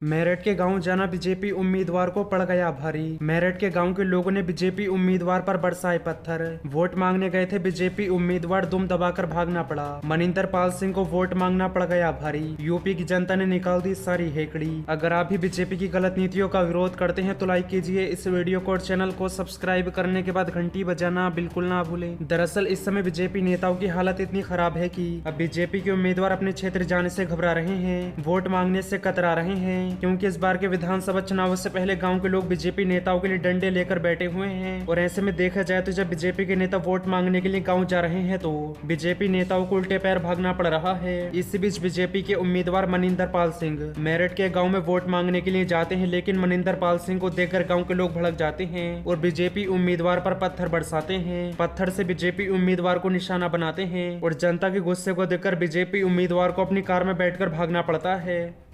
मेरठ के गांव जाना बीजेपी उम्मीदवार को पड़ गया भारी। मेरठ के गांव के लोगों ने बीजेपी उम्मीदवार पर बरसाए पत्थर। वोट मांगने गए थे बीजेपी उम्मीदवार, दुम दबाकर भागना पड़ा। मनिंदर पाल सिंह को वोट मांगना पड़ गया भारी। यूपी की जनता ने निकाल दी सारी हेकड़ी। अगर आप भी बीजेपी की गलत नीतियों का विरोध करते हैं तो लाइक कीजिए इस वीडियो को और चैनल को सब्सक्राइब करने के बाद घंटी बजाना बिल्कुल ना भूलें। दरअसल इस समय बीजेपी नेताओं की हालत इतनी खराब है कि अब बीजेपी के उम्मीदवार अपने क्षेत्र जाने से घबरा रहे हैं, वोट मांगने से कतरा रहे हैं, क्योंकि इस बार के विधानसभा चुनाव से पहले गांव के लोग बीजेपी नेताओं के लिए डंडे लेकर बैठे हुए हैं। और ऐसे में देखा जाए तो जब बीजेपी के नेता वोट मांगने के लिए गांव जा रहे हैं तो बीजेपी नेताओं को उल्टे पैर भागना पड़ रहा है। इसी बीच बीजेपी के उम्मीदवार मनिंदर पाल सिंह मेरठ के गाँव में वोट मांगने के लिए जाते हैं, लेकिन मनिंदर पाल सिंह को देखकर गाँव के लोग भड़क जाते हैं और बीजेपी उम्मीदवार पर पत्थर बरसाते हैं। पत्थर से बीजेपी उम्मीदवार को निशाना बनाते हैं और जनता के गुस्से को देखकर बीजेपी उम्मीदवार को अपनी कार में बैठकर भागना पड़ता है।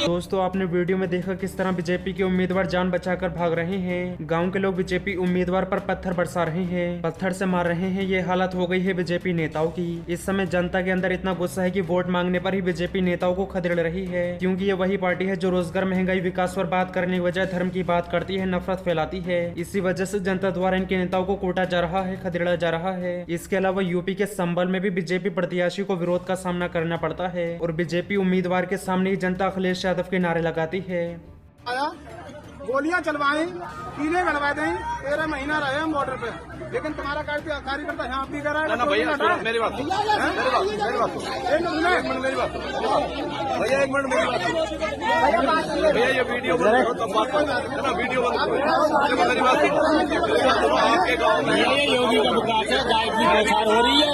दोस्तों, आपने वीडियो में देखा किस तरह बीजेपी के उम्मीदवार जान बचाकर भाग रहे हैं। गांव के लोग बीजेपी उम्मीदवार पर पत्थर बरसा रहे हैं, पत्थर से मार रहे हैं। ये हालत हो गई है बीजेपी नेताओं की। इस समय जनता के अंदर इतना गुस्सा है कि वोट मांगने पर ही बीजेपी नेताओं को खदेड़ रही है, क्योंकि ये वही पार्टी है जो रोजगार, महंगाई, विकास पर बात करने की बजाय धर्म की बात करती है, नफरत फैलाती है। इसी वजह से जनता द्वारा इनके नेताओं को कोटा जा रहा है, खदेड़ा जा रहा है। इसके अलावा यूपी के संभल में भी बीजेपी प्रत्याशी को विरोध का सामना करना पड़ता है और बीजेपी उम्मीदवार के सामने ही जनता अखिलेश यादव के नारे लगाती है। गोलियां चलवाएं, कीले गलवा दें, 13 महीना रहे हम बॉर्डर पे, लेकिन तुम्हारा कार्यकर्ता यहाँ भी कर रहा है। मेरी बात एक मिनट भैया, ये वीडियो वीडियो मेरी बात आपके गाँव में योगी का विकास है, गाय की प्रचार हो रही है।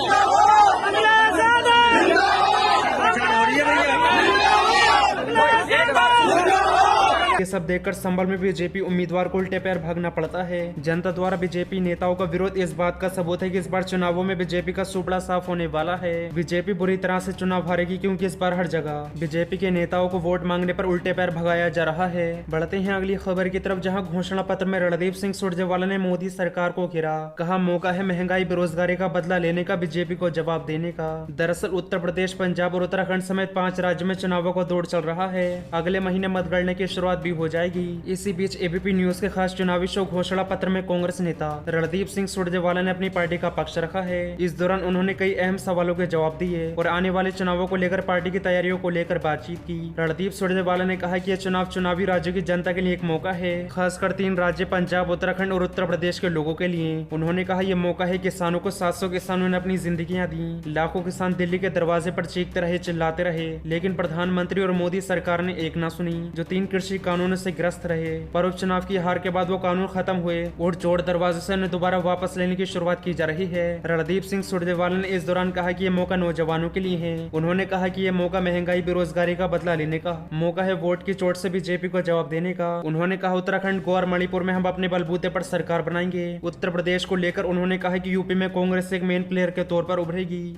ये सब देखकर संभल में बीजेपी उम्मीदवार को उल्टे पैर भागना पड़ता है। जनता द्वारा बीजेपी नेताओं का विरोध इस बात का सबूत है कि इस बार चुनावों में बीजेपी का सुपड़ा साफ होने वाला है। बीजेपी बुरी तरह से चुनाव हारेगी, क्योंकि इस बार हर जगह बीजेपी के नेताओं को वोट मांगने पर उल्टे पैर भगाया जा रहा है। बढ़ते हैं अगली खबर की तरफ, जहां घोषणा पत्र में रणदीप सिंह सुरजेवाला ने मोदी सरकार को घेरा। कहा, मौका है महंगाई, बेरोजगारी का बदला लेने का, बीजेपी को जवाब देने का। दरअसल उत्तर प्रदेश, पंजाब और उत्तराखंड समेत 5 राज्यों में चुनावों का दौर चल रहा है। अगले महीने मतगणना की शुरुआत हो जाएगी। इसी बीच एबीपी न्यूज के खास चुनावी शो घोषणा पत्र में कांग्रेस नेता रणदीप सिंह सुरजेवाला ने अपनी पार्टी का पक्ष रखा है। इस दौरान उन्होंने कई अहम सवालों के जवाब दिए और आने वाले चुनावों को लेकर पार्टी की तैयारियों को लेकर बातचीत की। रणदीप सुरजेवाला ने कहा कि यह चुनाव चुनावी राज्यों की जनता के लिए एक मौका है, खासकर 3 राज्य पंजाब, उत्तराखंड और उत्तर प्रदेश के लोगों के लिए। उन्होंने कहा, यह मौका है किसानों को। 700 किसानों ने अपनी जिंदगियां दी। लाखों किसान दिल्ली के दरवाजे पर चीखते रहे, चिल्लाते रहे, लेकिन प्रधानमंत्री और मोदी सरकार ने एक न सुनी। जो 3 कृषि कानूनों से ग्रस्त रहे, पर उपचुनाव की हार के बाद वो कानून खत्म हुए और चोर दरवाजे से उन्हें दोबारा वापस लेने की शुरुआत की जा रही है। रणदीप सिंह सुरजेवाला ने इस दौरान कहा कि ये मौका नौजवानों के लिए है। उन्होंने कहा कि ये मौका महंगाई, बेरोजगारी का बदला लेने का मौका है, वोट की चोट से बीजेपी को जवाब देने का। उन्होंने कहा, उत्तराखंड, गोवा और मणिपुर में हम अपने बलबूते पर सरकार बनाएंगे। उत्तर प्रदेश को लेकर उन्होंने कहा कि यूपी में कांग्रेस एक मेन प्लेयर के तौर पर उभरेगी।